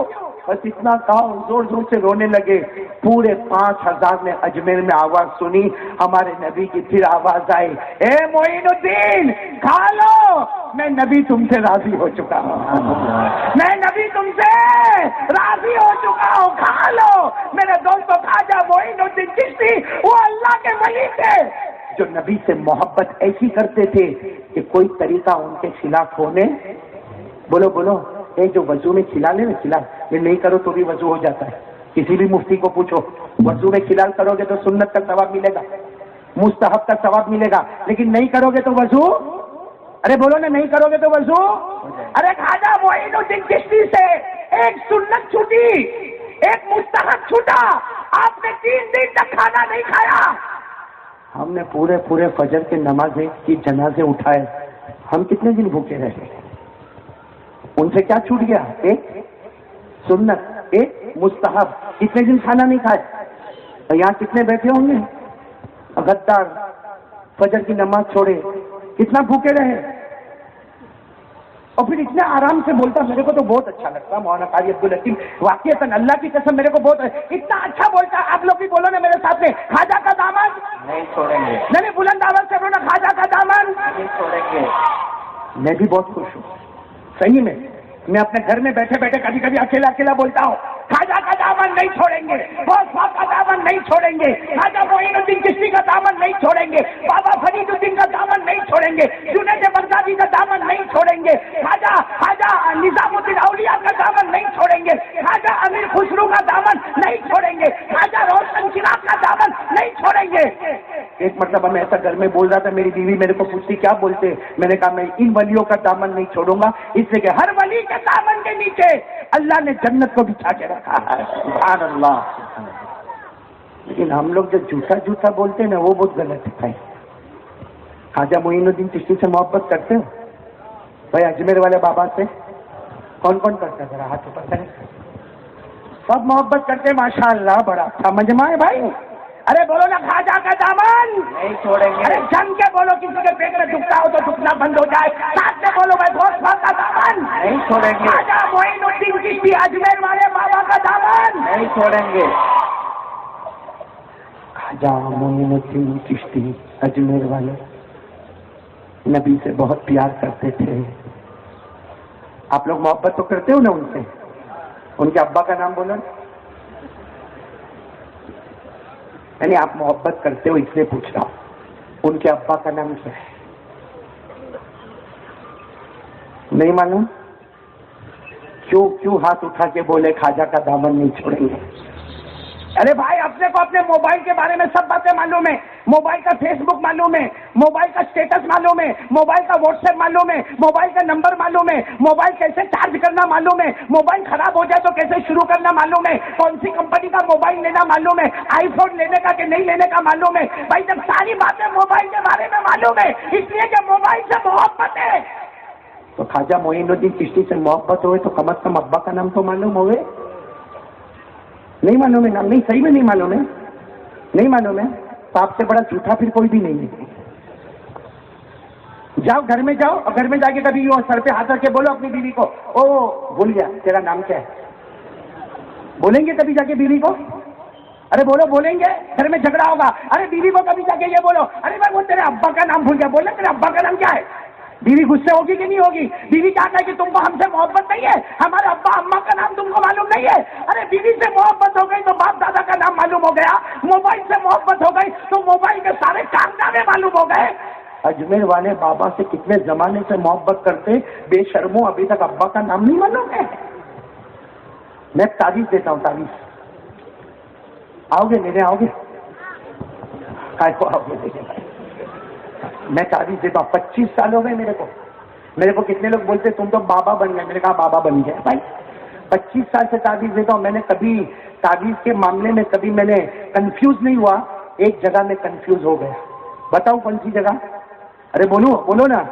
A: بس اتنا کہا، زور زور سے رونے لگے۔ پورے 5000 نے اجمیر میں آواز سنی، ہمارے نبی کی پھر آواز آئی، اے معین الدین کھا لو، میں نبی تم سے راضی ہو چکا ہوں، میں نبی تم سے راضی ہو چکا ہوں، کھا لو۔ میرے دوستوں خواجہ معین الدین چشتی وہ اللہ کے ولی تھے جو نبی سے محبت ایسی کرتے تھے کہ کوئی طریقہ ان کے خلاف ہونے، بولو یہ جو وضو میں کھلا لے نا، کھلا یہ نہیں کرو تو بھی وضو ہو جاتا ہے۔ کسی بھی مفتی کو پوچھو، وضو میں کھلال کرو گے تو سنت کا ثواب ملے گا، مستحب کا ثواب ملے گا، لیکن نہیں کرو گے تو وضو، ارے بولو نا نہیں کرو گے تو وضو۔ ارے خواجہ معین الدین چشتی سے ایک سنت چھوٹی، ایک مستحب چھوٹا، آپ نے 3 دن تک کھانا نہیں کھایا۔ ہم نے پورے فجر کے نمازیں کی جنازے اٹھائے، ہم کتنے دن بھوکے رہے؟ ان سے کیا چھوٹ گیا؟ ایک سنت، ایک مستحب۔ کتنے دن کھانا نہیں کھائے؟ اور یہاں کتنے بیٹھے ہوں گے غدار، فجر کی نماز چھوڑے، کتنا بھوکے رہے، اور پھر اتنے آرام سے بولتا۔ میرے کو تو بہت اچھا لگتا مولانا قاری عبدالحکیم، واقعتاً اللہ کی قسم میرے کو بہت اتنا اچھا بولتا۔ آپ لوگ بھی بولو نا میرے ساتھ میں، خواجہ کا دامن نہیں چھوڑیں گے، نہیں بلند آواز سے بولو نا، خواجہ کا دامن نہیں چھوڑیں گے۔ میں بھی بہت خوش ہوں، صحیح میں اپنے گھر میں بیٹھے بیٹھے کبھی اکیلا بولتا ہوں، خواجہ کا دامن نہیں چھوڑیں گے، غوث پاک کا دامن نہیں چھوڑیں گے، خواجہ معین الدین چشتی کا دامن نہیں چھوڑیں گے، بابا فرید الدین کا دامن نہیں چھوڑیں گے، جنید بغدادی کا دامن نہیں چھوڑیں گے، خواجہ نظام الدین اولیاء کا دامن نہیں چھوڑیں گے، خواجہ امیر خسرو کا دامن نہیں چھوڑیں گے، خواجہ روشن چراغ کا دامن نہیں چھوڑیں گے۔ ایک مرتبہ میں ایسا گھر میں بول رہا تھا، میری بیوی میرے کو پوچھتی کیا بولتے، میں نے کہا میں ان ولیوں کا دامن نہیں چھوڑوں گا، اس لیے کہ ہر ولی کے دامن کے نیچے اللہ نے جنت کو بچھا کے رکھا ہے، سبحان اللہ۔ لیکن ہم لوگ جو جھوٹا بولتے ہیں نا، وہ بہت غلط ہے بھائی۔ خواجہ معین الدین چشتی سے محبت کرتے ہو بھائی؟ اجمیر والے بابا سے کون کرتا ہے؟ ذرا ہاتھ اوپر کریں، سب محبت کرتے، ماشاء اللہ، بڑا اچھا مجمع ہے بھائی۔ ارے بولو نا خواجہ کا دامن نہیں چھوڑیں گے، ارے جم کے بولو، کسی کے پیٹ میں دکھتا ہو تو دکھنا بند ہو جائے، ساتھ میں بولو میں غوث پاک کا دامن نہیں چھوڑیں گے، خواجہ معین الدین چشتی اجمیر والے بابا کا دامن نہیں چھوڑیں گے۔ خواجہ معین الدین چشتی اجمیر والے نبی سے بہت پیار کرتے تھے۔ آپ لوگ محبت تو کرتے ہو نا ان سے؟ ان کے ابا کا نام بولو، یعنی آپ محبت کرتے ہو اس لیے پوچھ رہا ہوں، ان کے ابا کا نام کیا ہے؟ نہیں معلوم؟ کیوں ہاتھ اٹھا کے بولے خواجہ کا دامن نہیں چھوڑیں گے؟ ارے بھائی اپنے کو اپنے موبائل کے بارے میں سب باتیں معلوم ہے، موبائل کا فیس بک معلوم ہے، موبائل کا اسٹیٹس معلوم ہے، موبائل کا واٹس ایپ معلوم ہے، موبائل کا نمبر معلوم ہے، موبائل کیسے چارج کرنا معلوم ہے، موبائل خراب ہو جائے تو کیسے شروع کرنا معلوم ہے، کون سی کمپنی کا موبائل لینا معلوم ہے، آئی فون لینے کا کہ نہیں لینے کا معلوم ہے۔ بھائی جب ساری باتیں موبائل کے بارے میں معلوم ہے، اس لیے کہ موبائل سے محبت ہے، تو خواجہ معین الدین چشتی سے محبت ہوئے تو کم از کم ابا کا نام تو معلوم ہوئے؟ نہیں معلوم ہے نام؟ نہیں، صحیح میں نہیں معلوم ہے؟ نہیں معلوم ہے؟ باپ سے بڑا جھوٹا پھر کوئی بھی نہیں ہے. جاؤ گھر میں جاؤ اور گھر میں جا کے کبھی یوں سر پہ ہاتھ رکھ کے بولو اپنی بیوی کو, او بھول گیا تیرا نام کیا ہے. بولیں گے کبھی جا کے بیوی کو؟ ارے بولو, بولیں گے؟ گھر میں جھگڑا ہوگا, ارے بیوی کو کبھی جا کے یہ بولو, ارے بھائی وہ تیرے ابا کا نام بھول گیا, بولنا تیرے ابا کا نام کیا ہے. بیوی غصے ہوگی کہ نہیں ہوگی؟ بیوی کہتا ہے کہ تم کو ہم سے محبت نہیں ہے, ہمارے ابا اما کا نام تم کو معلوم نہیں ہے. ارے بیوی سے محبت ہو گئی تو باپ دادا کا نام معلوم ہو گیا, موبائل سے محبت ہو گئی تو موبائل کے سارے کارنامے معلوم ہو گئے. اجمیر والے بابا سے کتنے زمانے سے محبت کرتے, بے شرموں ابھی تک ابا کا نام نہیں معلوم ہے. میں تعریف دیتا ہوں, تعریف. آؤ گے میرے, آؤ گے کائے کو آؤ گے. میں تعریف دیتا ہوں, 25 سال ہو گئے میرے کو. میرے کو کتنے لوگ بولتے تم تو بابا بن گئے, میں نے کہا بابا بن گیا بھائی. 25 سال سے تعریف دیتا ہوں. میں نے کبھی تعریف کے معاملے میں کبھی میں نے کنفیوز نہیں ہوا. ایک جگہ میں کنفیوز ہو گیا, بتاؤ کون سی جگہ؟ ارے بولو بولو نا.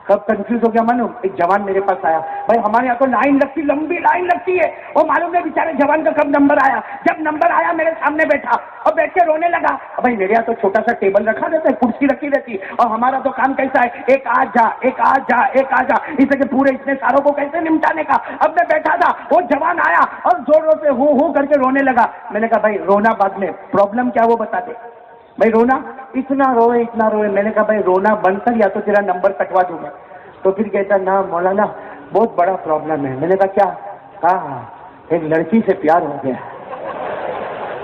A: کب کنفیوز ہو گیا معلوم؟ ایک جوان میرے پاس آیا. بھائی ہمارے یہاں تو لائن لگتی, لمبی لائن لگتی ہے. وہ معلوم ہے بیچارے جوان کا کب نمبر آیا. جب نمبر آیا میرے سامنے بیٹھا اور بیٹھ کے رونے لگا. بھائی میرے یہاں تو چھوٹا سا ٹیبل رکھا رہتا ہے, کرسی رکھی رہتی, اور ہمارا تو کام کیسا ہے, ایک آ جا ایک آ جا ایک آ جا, اسے کہ پورے اتنے ساروں کو کیسے نمٹانے کا. اب میں بیٹھا تھا, وہ جوان آیا اور زور سے ہو کر کے رونے لگا. میں نے کہا بھائی رونا بعد میں, پرابلم کیا وہ بتا دے. بھائی رونا, اتنا روئے اتنا روئے. میں نے کہا بھائی رونا بند کر یا تو تیرا نمبر کٹوا دوں گا. تو پھر کہتا نا مولانا بہت بڑا پرابلم ہے. میں نے کہا کیا؟ کہا ایک لڑکی سے پیار ہو گیا.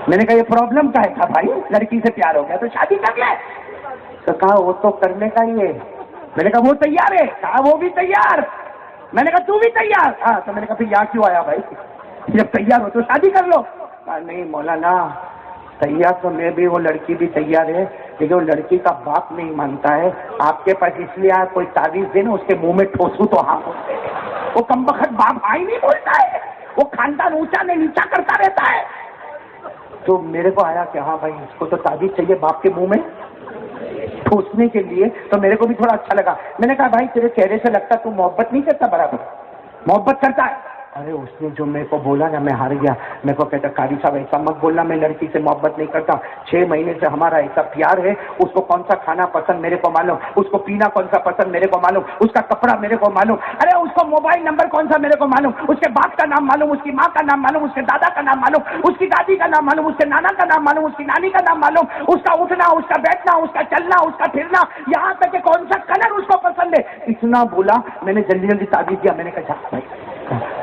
A: میں نے کہا یہ پرابلم کا ہے. کہا بھائی لڑکی سے پیار ہو گیا تو شادی کر لے. تو کہا وہ تو کرنے کا ہی ہے. میں نے کہا وہ تیار ہے. کہا وہ بھی تیار. میں نے کہا تو بھی تیار؟ ہاں. تو میں نے کہا پھر یہاں کیوں آیا بھائی, جب تیار ہو تو شادی کر لو. کہا نہیں مولانا تیار تو میں بھی, وہ لڑکی بھی تیار ہے, لیکن وہ لڑکی کا باپ نہیں مانتا ہے. آپ کے پاس اس لیے کوئی تعویذ دے نا, اس کے منہ میں ٹھوسوں تو ہاں بولتے ہیں. وہ کمبخت باپ ہاں ہی نہیں بولتا ہے, وہ خاندان اونچا نے نیچا کرتا رہتا ہے. تو میرے کو آیا کہ ہاں بھائی اس کو تو تعویذ چاہیے باپ کے منہ میں ٹھوسنے کے لیے. تو میرے کو بھی تھوڑا اچھا لگا. میں نے کہا بھائی تیرے چہرے سے لگتا تو محبت نہیں کرتا برابر. محبت کرتا ہے. ارے اس نے جو میرے کو بولا نا میں ہار گیا. میرے کو کہتا قاری صاحب ایسا مت بولنا, میں لڑکی سے محبت نہیں کرتا. 6 مہینے سے ہمارا ایسا پیار ہے. اس کو کون سا کھانا پسند میرے کو معلوم, اس کو پینا کون سا پسند میرے کو معلوم, اس کا کپڑا میرے کو معلوم. ارے اس کو موبائل نمبر کون سا میرے کو معلوم, اس کے باپ کا نام معلوم, اس کی ماں کا نام معلوم, اس کے دادا کا نام معلوم, اس کی دادی کا نام معلوم, اس کے نانا کا نام معلوم, اس کی نانی کا نام معلوم, اس کا اٹھنا, اس کا بیٹھنا, اس کا چلنا, اس کا پھرنا, یہاں تک کہ کون سا کلر اس کو پسند ہے. اتنا بولا. میں نے جلدی جلدی تعویذ دیا. میں نے کہا بھائی.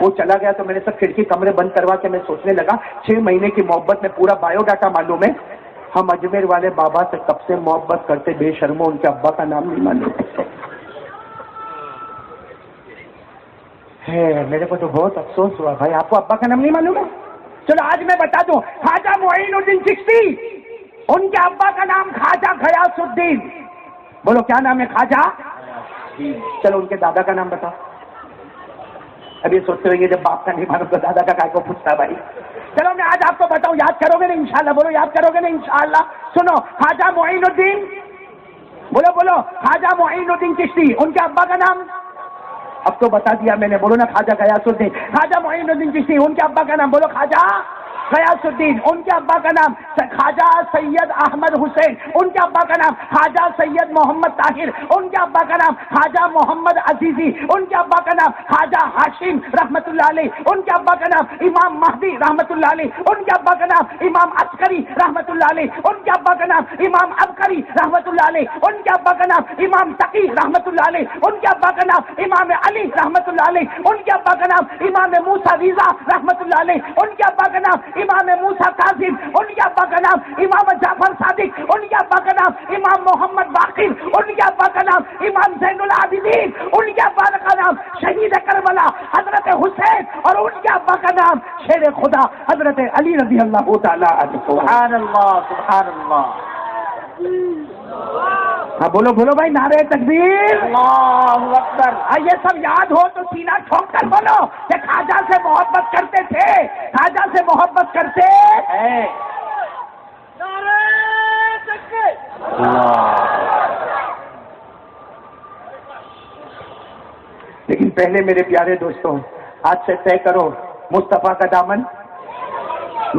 A: وہ چلا گیا تو میں نے سب کھڑکی کمرے بند کروا کے میں سوچنے لگا. 6 مہینے کی محبت میں پورا بایو ڈاٹا معلوم ہے. ہم اجمیر والے بابا سے کب سے محبت کرتے, بے شرموں ان کے ابا کا نام نہیں معلوم ہے. میرے کو تو بہت افسوس ہوا بھائی, آپ کو ابا کا نام نہیں معلوم ہے. چلو آج میں بتا دوں, خواجہ معین الدین چشتی, ان کے ابا کا نام خواجہ غیاث الدین. بولو کیا نام ہے؟ خواجہ. چلو ان کے دادا کا نام بتاؤ. اب یہ سوچتے رہیے جب باپ کا نہیں معلوم تو دادا کا کائے کو پوچھتا بھائی. چلو میں آج آپ کو بتاؤں, یاد کرو گے نا انشاءاللہ. بولو یاد کرو گے نا انشاءاللہ. سنو, خواجہ معین الدین, بولو بولو, خواجہ معین الدین چشتی, ان کے ابا کا نام اب تو بتا دیا میں نے. بولو نا خواجہ غیاث الدین. خواجہ معین الدین چشتی, ان کے ابا کا نام بولو خواجہ غیاث الدین. ان کے ابا کا نام خواجہ سید احمد حسین. ان کے ابا کا نام خواجہ سید محمد طاہر. ان کے ابا کا نام خواجہ محمد عزیزی. ان کے ابا کا نام خواجہ ہاشم رحمت اللہ علیہ. ان کے ابا کا نام امام مہدی رحمت اللہ علیہ. ان کے ابا کا نام امام عسکری رحمت اللہ علیہ. ان کے ابا کا نام امام عبقری رحمت اللہ علیہ. ان کے ابا کا نام امام تقی رحمت اللہ علیہ. ان کے ابا کا نام امام علی رحمت اللہ علیہ. ان کے ابا کا نام امام موسیٰ رضا رحمت اللہ علیہ. ان کے ابا کا نام امام موسیٰ کاظم. ان کے ابا کا نام امام جعفر صادق. ان کے ابا کا نام امام محمد باقر. ان کے ابا کا نام امام زین العابدین. ان کے ابا کا نام شہید کربلا حضرت حسین. اور ان کے ابا کا نام شیر خدا حضرت علی رضی اللہ تعالی عنہ. سبحان اللہ سبحان اللہ. ہاں بولو بولو بھائی, نعرہ تکبیر, اللہ اکبر. یہ سب یاد ہو تو سینہ ٹھوک کر بولو کہ خواجہ سے محبت کرتے تھے, خواجہ سے محبت کرتے ہیں. نعرہ تکبیر. لیکن پہلے میرے پیارے دوستوں, آج سے طے کرو مصطفیٰ کا دامن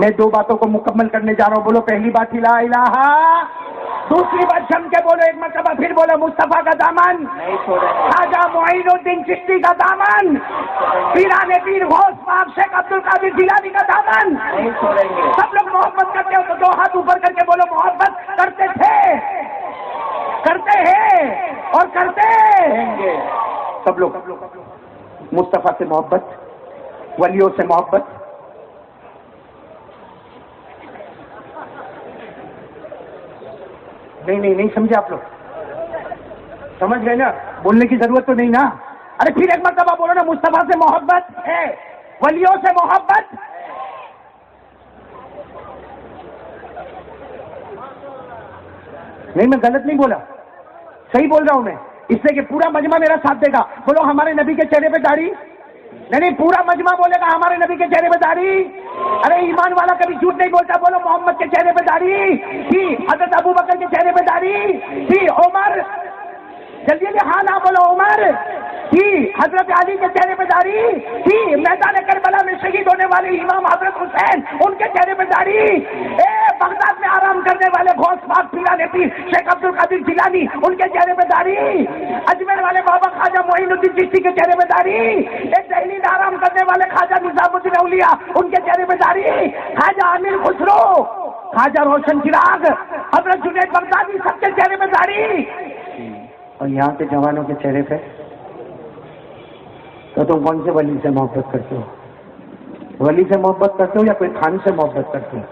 A: میں دو باتوں کو مکمل کرنے جا رہا ہوں. بولو پہلی بات لا الہ, دوسری بات جم کے بولو ایک مرتبہ پھر بولو مصطفیٰ کا دامن, خواجہ معین الدین چشتی کا دامن, پیران پیر غوث پاک شیخ عبد القادر جیلانی کا دامن. سب لوگ محبت کرتے ہو تو دو ہاتھ اوپر کر کے بولو محبت کرتے تھے, کرتے ہیں اور کرتے ہیں. سب لوگ مصطفیٰ سے محبت, ولیوں سے محبت. نہیں سمجھے آپ لوگ, سمجھ گئے نا؟ بولنے کی ضرورت تو نہیں نا. ارے پھر ایک مرتبہ بولو نا, مصطفیٰ سے محبت ہے, ولیوں سے محبت. نہیں میں غلط نہیں بولا, صحیح بول رہا ہوں میں, اس لیے کہ پورا مجمع میرا ساتھ دے گا. بولو ہمارے نبی کے چہرے پہ داڑھی. نہیں پورا مجمع بولے گا ہمارے نبی کے چہرے پہ داڑھی. ارے ایمان والا کبھی جھوٹ نہیں بولتا. بولو محمد کے چہرے پہ داڑھی تھی, حضرت ابو بکر کے چہرے پہ داڑھی تھی, عمر, جلدی جلدی ہاں نہ بولو, عمر تھی, حضرت علی کے چہرے پہ داڑھی تھی, میدان کربلا میں شہید ہونے والے امام حضرت حسین ان کے چہرے پہ داڑھی, بغداد میں آرام کرنے والے غوث پاک پیران پیر شیخ عبد القادر جیلانی ان کے چہرے پہ داڑھی, اجمیر والے بابا خواجہ معین الدین چشتی کے چہرے پہ داڑھی, ایک دہلی میں آرام کرنے والے خواجہ نظام الدین اولیاء ان کے چہرے پہ داڑھی, خواجہ امیر خسرو, خواجہ روشن چراغ, حضرت جنید بغدادی سب کے چہرے پہ داڑھی. اور یہاں کے جوانوں کے چہرے پہ تو تم کون سے ولی سے محبت کرتے ہو؟ ولی سے محبت کرتے ہو یا کوئی خان سے محبت کرتے ہو؟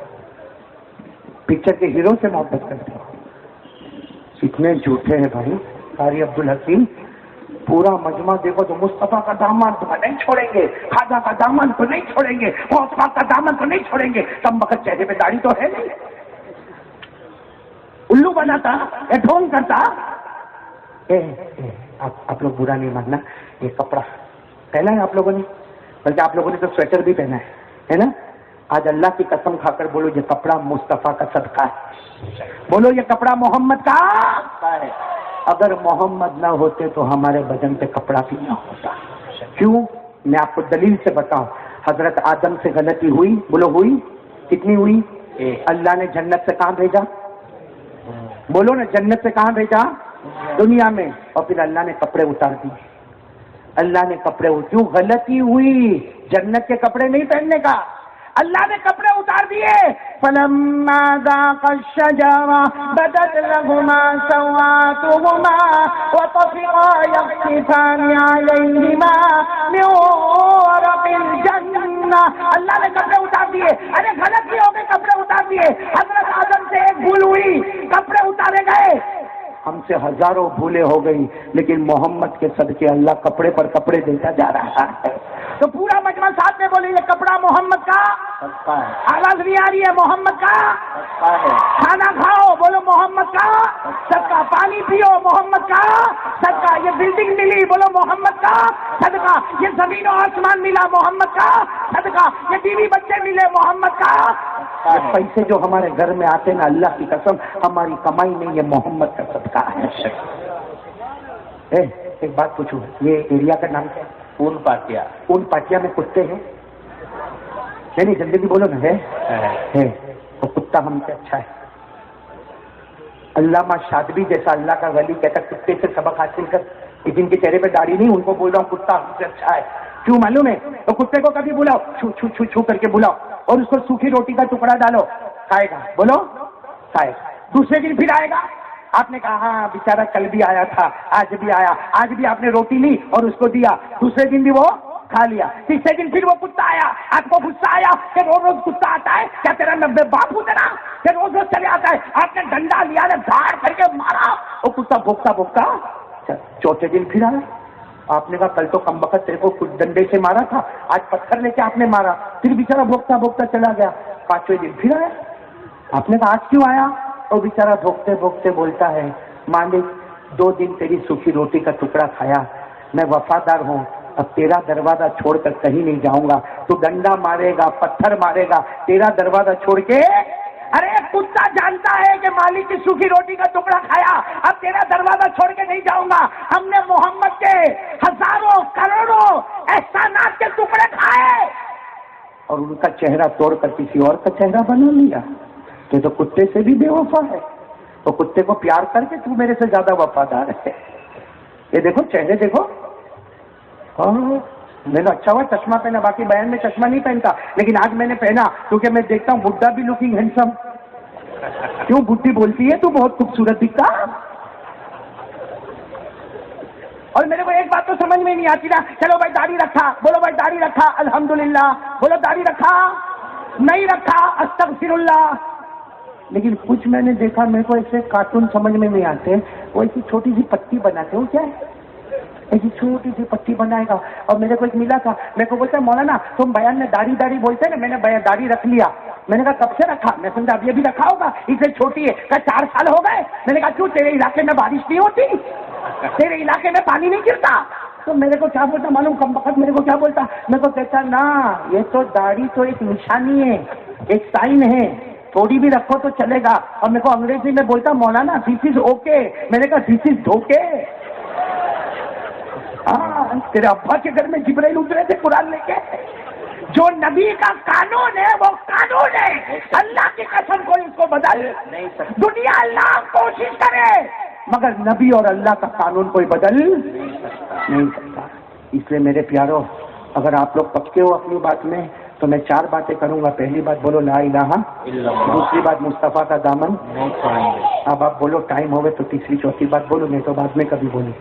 A: پکچر کے ہیرو سے محبت کرتے ہو؟ اتنے جھوٹے ہیں بھائی. قاری عبدالحکیم پورا مجمع دیکھو تو مصطفیٰ کا دامن تو نہیں چھوڑیں گے, خواجہ کا دامن تو نہیں چھوڑیں گے, غوث پاک کا دامن تو نہیں چھوڑیں گے. کم وقت چہرے پہ داڑھی تو ہے نہیں, الو بناتا یا ڈھونگ کرتا. آپ لوگ برا نہیں ماننا, یہ کپڑا پہنا ہے آپ لوگوں نے, بلکہ آپ لوگوں نے تو سویٹر بھی پہنا ہے نا. آج اللہ کی قسم کھا کر بولو یہ کپڑا مصطفیٰ کا صدقہ ہے. بولو یہ کپڑا محمد کا ہے. اگر محمد نہ ہوتے تو ہمارے بدن پہ کپڑا بھی نہ ہوتا. کیوں؟ میں آپ کو دلیل سے بتاؤں. حضرت آدم سے غلطی ہوئی, بولو ہوئی, کتنی ہوئی؟ اللہ نے جنت سے کہاں بھیجا؟ بولو نا, جنت سے کہاں بھیجا؟ دنیا میں. اور پھر اللہ نے کپڑے اتار دیے. اللہ نے کپڑے, کیوں غلطی ہوئی؟ جنت کے کپڑے نہیں پہننے کا, اللہ نے کپڑے اتار دیے. فلما ذاق الشجرة بدت لهما سوآتهما وطفقا يخصفان عليهما من ورق الجنة. اللہ نے کپڑے اتار دیے. ارے غلطی ہو گئی, کپڑے اتار دیے. حضرت آدم سے ایک بھول ہوئی, کپڑے اتارے گئے. ہم سے ہزاروں بھولیں ہو گئی, لیکن محمد کے صدقے اللہ کپڑے پر کپڑے دیتا جا رہا ہے. تو پورا مجمع ساتھ میں بولے یہ کپڑا محمد کا صدقہ ہے. آواز نہیں آ رہی ہے؟ محمد کا صدقہ ہے. کھانا کھاؤ, بولو محمد کا صدقہ. پانی پیو, محمد کا صدقہ. یہ بلڈنگ ملی, بولو محمد کا صدقہ. یہ زمین و آسمان ملا, محمد کا صدقہ. یہ بیوی بچے ملے, محمد کا. یہ پیسے جو ہمارے گھر میں آتے نا, اللہ کی قسم ہماری کمائی نہیں, یہ محمد کا صدقہ ہے. ایک بات پوچھوں, یہ ایریا کا نام کیا ہے؟ اون پاٹیا. اون پاٹیا میں کتے ہیں؟ نہیں جلدی بھی بولو نا. ہے تو کتا ہم سے اچھا ہے. علامہ شاطبی جیسا اللہ کا ولی کہتا کتے سے سبق حاصل کر. جن کے چہرے پہ داڑھی نہیں, ان کو بول رہا ہوں کتا ہم سے اچھا ہے. کیوں معلوم ہے؟ تو کتے کو کبھی بلاؤ, چھو چھو چھو چھو کر کے بلاؤ, اور اس کو سوکھی روٹی کا ٹکڑا ڈالو, کھائے گا. بولو کھائے گا. دوسرے دن پھر آئے گا. آپ نے کہا ہاں بیچارہ کل بھی آیا تھا, آج بھی آیا, آج بھی آپ نے روٹی لی اور اس کو دیا, دوسرے دن بھی وہ کھا لیا. تیسرے دن پھر وہ کتا آیا, آپ کو غصہ آیا کہ روز روز کتا آتا ہے, کیا تیرا نبے باپ ہو تیرا, پھر روز روز چلے آتا ہے. آپ نے ڈنڈا لیا, نے گھاڑ کر کے مارا, وہ کتا بھوکتا بھوکتا. چوتھے دن پھر آیا, آپ نے کہا کل تو کم وقت تیرے کو کچھ ڈنڈے سے مارا تھا, آج پتھر لے کے آپ نے مارا. پھر بیچارہ بھوکتا بھوکتا چلا گیا. پانچویں دن پھر آیا, آپ نے کہا آج کیوں آیا؟ اور بیچارہ بھوکتے بھوکتے بولتا ہے مالک 2 دن تیری سوکھی روٹی کا ٹکڑا کھایا, میں وفادار ہوں, اب تیرا دروازہ چھوڑ کر کہیں نہیں جاؤں گا. تو ڈنڈا مارے گا, پتھر مارے گا, تیرا دروازہ چھوڑ کے. ارے کتا جانتا ہے کہ مالک کی سوکھی روٹی کا ٹکڑا کھایا, اب تیرا دروازہ چھوڑ کے نہیں جاؤں گا. ہم نے محمد کے ہزاروں کروڑوں احسانات کے ٹکڑے کھائے, اور ان کا چہرہ توڑ کر کسی اور کا چہرہ بنا لیا. تو کتے سے بھی بے وفا ہے. تو کتے کو پیار کر کے تو میرے سے زیادہ وفادار ہے. یہ دیکھو چہرے دیکھو. ہاں میں نے اچھا ہوا چشمہ پہنا, باقی بیان میں چشمہ نہیں پہنتا, لیکن آج میں نے پہنا کیونکہ میں دیکھتا ہوں بڈھا بھی لکنگ ہینڈسم. کیوں بڈھی بولتی ہے تو بہت خوبصورت دکھتا. اور میرے کو ایک بات تو سمجھ میں نہیں آتی نا, چلو بھائی داڑھی رکھا, بولو بھائی داڑھی رکھا الحمدللہ, بولو داڑھی رکھا, نہیں رکھا استغفر اللہ. لیکن کچھ میں نے دیکھا میرے کو ایسے کارٹون سمجھ میں نہیں آتے, وہ ایسی چھوٹی سی پٹی بناتے ہو, کیا ہے ایسی چھوٹی سی پٹی بنائے گا. اور میرے کو ایک ملا تھا, میرے کو بولتا ہے مولانا تم بیان میں داڑھی داڑھی بولتے ہیں نا, میں نے داڑھی رکھ لیا. میں نے کہا کب سے رکھا؟ میں سمجھا اب یہ بھی رکھا ہوگا, اسے چھوٹی ہے. کہا 4 سال ہو گئے. میں نے کہا کیوں تیرے علاقے میں بارش نہیں ہوتی, تیرے علاقے میں پانی نہیں گرتا؟ تو میرے کو کیا بولتا معلوم, کم وقت میرے کو کیا بولتا, میرے کو کہتا نا یہ تو داڑھی تو ایک نشانی ہے, ایک سائن ہے, تھوڑی بھی رکھو تو چلے گا. اور میرے کو انگریزی میں بولتا مولانا دس از اوکے. میں نے کہا دس از دھوکے. ہاں تیرے ابا کے گھر میں جبرائیل اترے تھے قرآن لے کے. جو نبی کا قانون ہے وہ قانون ہے, اللہ کی قسم کوئی اس کو بدل نہیں سکتا. دنیا لاکھ کوشش کرے مگر نبی اور اللہ کا قانون کوئی بدل نہیں سکتا. اس لیے میرے پیارو, اگر آپ لوگ پکے ہو اپنی بات میں تو میں 4 باتیں کروں گا. پہلی بات بولو لا الہ الا اللہ, دوسری بات مصطفیٰ کا دامن. اب آپ بولو ٹائم ہوئے تو تیسری چوتھی بات بولو, نہیں تو بعد میں کبھی بولوں,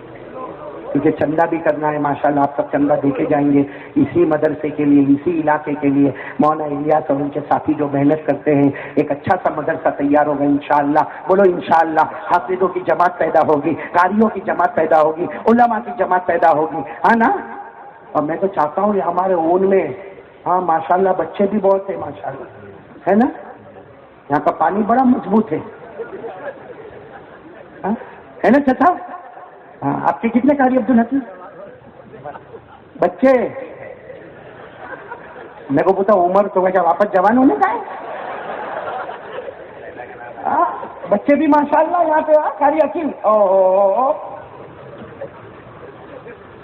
A: کیونکہ چندہ بھی کرنا ہے. ماشاءاللہ آپ سب چندہ دے کے جائیں گے اسی مدرسے کے لیے, اسی علاقے کے لیے. مولانا الیاس اور ان کے ساتھی جو محنت کرتے ہیں, ایک اچھا سا مدرسہ تیار ہوگا انشاءاللہ. بولو انشاءاللہ. حافظوں کی جماعت پیدا ہوگی, قاریوں کی جماعت پیدا ہوگی, علماء کی جماعت پیدا ہوگی, ہاں نا. اور میں تو چاہتا ہوں یہ ہمارے اون میں, ہاں ماشاءاللہ بچے بھی بہت ہیں ماشاءاللہ, ہے نا. یہاں کا پانی بڑا مضبوط ہے, ہے نا چچا. ہاں آپ کے کتنے قاری عبدالحفیظ بچے؟ میں کو پوچھا عمر تو کیا واپس جوان ہونے کا ہے؟ بچے بھی ماشاءاللہ یہاں پہ قاری حکیم.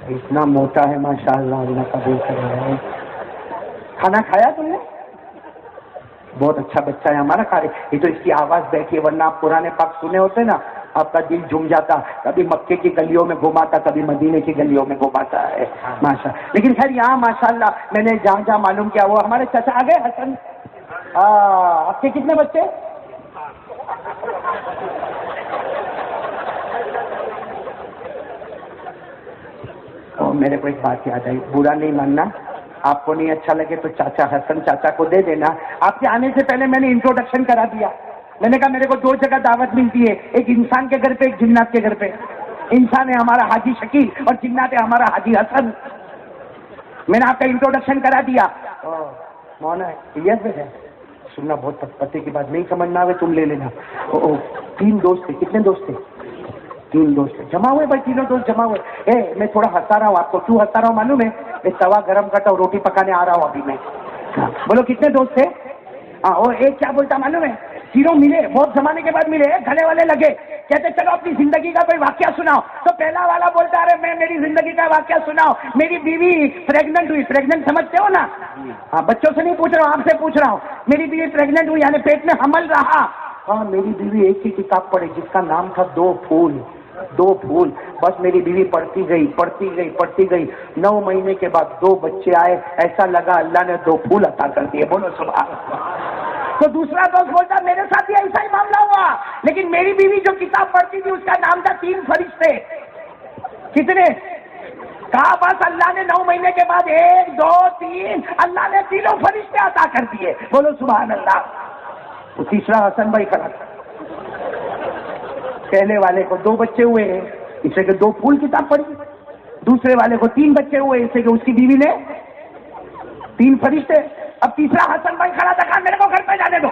A: اتنا موٹا ہے ماشاءاللہ, اللہ قبول کر رہا ہے. کھانا کھایا تم نے؟ بہت اچھا بچہ ہے ہمارا قاری. یہ تو اس کی آواز بیٹھی ہے, ورنہ آپ قرآن پاک سنے ہوتے نا آپ کا دل جھوم جاتا. کبھی مکے کی گلیوں میں گھماتا, کبھی مدینے کی گلیوں میں گھماتا ہے ماشاء. لیکن خیر یہاں ماشاءاللہ میں نے جہاں جہاں معلوم کیا, وہ ہمارے چچا آ گئے حسن. آپ کے کتنے بچے؟ میرے کو ایک بات یاد آئی, برا نہیں ماننا, آپ کو نہیں اچھا لگے تو چاچا حسن چاچا کو دے دینا. آپ کے آنے سے پہلے میں نے انٹروڈکشن کرا دیا. میں نے کہا میرے کو 2 جگہ دعوت ملتی ہے, ایک انسان کے گھر پہ, ایک جنات کے گھر پہ. انسان ہے ہمارا حاجی شکیل اور جنات ہے ہمارا حاجی حسن. میں نے آپ کا انٹروڈکشن کرا دیا. مولانا الیاس ہے سننا, بہت پتے کی بات نہیں سمجھنا ہوئے تم لے لینا. 3 دوست تھے. کتنے دوست تھے؟ 3 دوست تھے. جمع ہوئے بھائی, 3 دوست جمع ہوئے. میں تھوڑا ہنسا رہا ہوں آپ کو, کیوں ہنسا رہا ہوں معلوم ہے؟ میں توا گرم کرتا ہوں, روٹی پکانے آ رہا ہوں ابھی میں. بولو کتنے دوست تھے؟ اور ایک کیا بولتا معلوم ہے, تینوں ملے, بہت زمانے کے بعد ملے, گلے والے لگے, کہتے چلو اپنی زندگی کا کوئی واقعہ سناؤ. تو پہلا والا بولتا ارے میں میری زندگی کا واقعہ سناؤ, میری بیوی پریگننٹ ہوئی. پریگننٹ سمجھتے ہو نا؟ ہاں بچوں سے نہیں پوچھ رہا ہوں, آپ سے پوچھ رہا ہوں. میری بیوی پریگننٹ ہوئی یعنی پیٹ میں حمل رہا. ہاں میری بیوی ایک ہی کتاب پڑھی جس کا نام تھا 2 پھول. 2 پھول. بس میری بیوی پڑھتی گئی. 9 مہینے کے بعد 2 بچے آئے. ایسا لگا اللہ نے 2 پھول عطا کر دیے. بولو سبحان اللہ. تو دوسرا دوست بولتا میرے ساتھ بھی ایسا ہی معاملہ ہوا, لیکن میری بیوی جو کتاب پڑھتی تھی اس کا نام تھا 3 فرشتے. کتنے؟ کہا بس اللہ نے 9 مہینے کے بعد 1 2 3 اللہ نے 3 فرشتے عطا کر دیے. بولو سبحان اللہ. وہ تیسرا حسن بھائی کھڑا تھا. پہلے والے کو 2 بچے ہوئے ہیں, اسے کہ 2 پھول کتاب پڑھی. دوسرے والے کو 3 بچے ہوئے, اسے کہ اس کی بیوی نے 3 فرشتے. اب تیسرا حسن بھائی کھڑا تھا, کہا میرے کو گھر پہ جانے دو.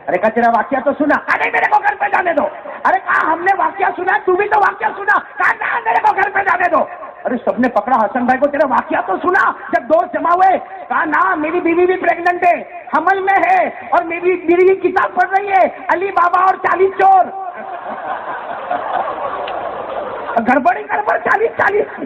A: ارے کہا تیرا واقعہ تو سنا. ارے میرے کو گھر پہ جانے دو. ارے کہا ہم نے واقعہ سنا, تو بھی تو واقعہ سنا. کہا نہ میرے کو گھر پہ جانے دو. ارے سب نے پکڑا حسن بھائی کو, تیرا واقعہ تو سنا. جب 2 جمع ہوئے, کہا نہ میری بیوی بھی پریگننٹ ہے, حمل میں ہے, اور میری بیوی کتاب پڑھ رہی ہے علی بابا اور 40 چور. گڑبڑ 40.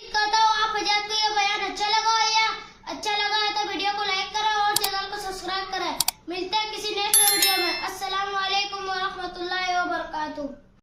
B: کرتا ہوں آپ حضرات کو یہ بیان اچھا لگا ہے تو ویڈیو کو لائک کریں اور چینل کو سبسکرائب کریں. ملتے ہیں کسی نیکسٹ ویڈیو میں. السلام علیکم ورحمۃ اللہ وبرکاتہ.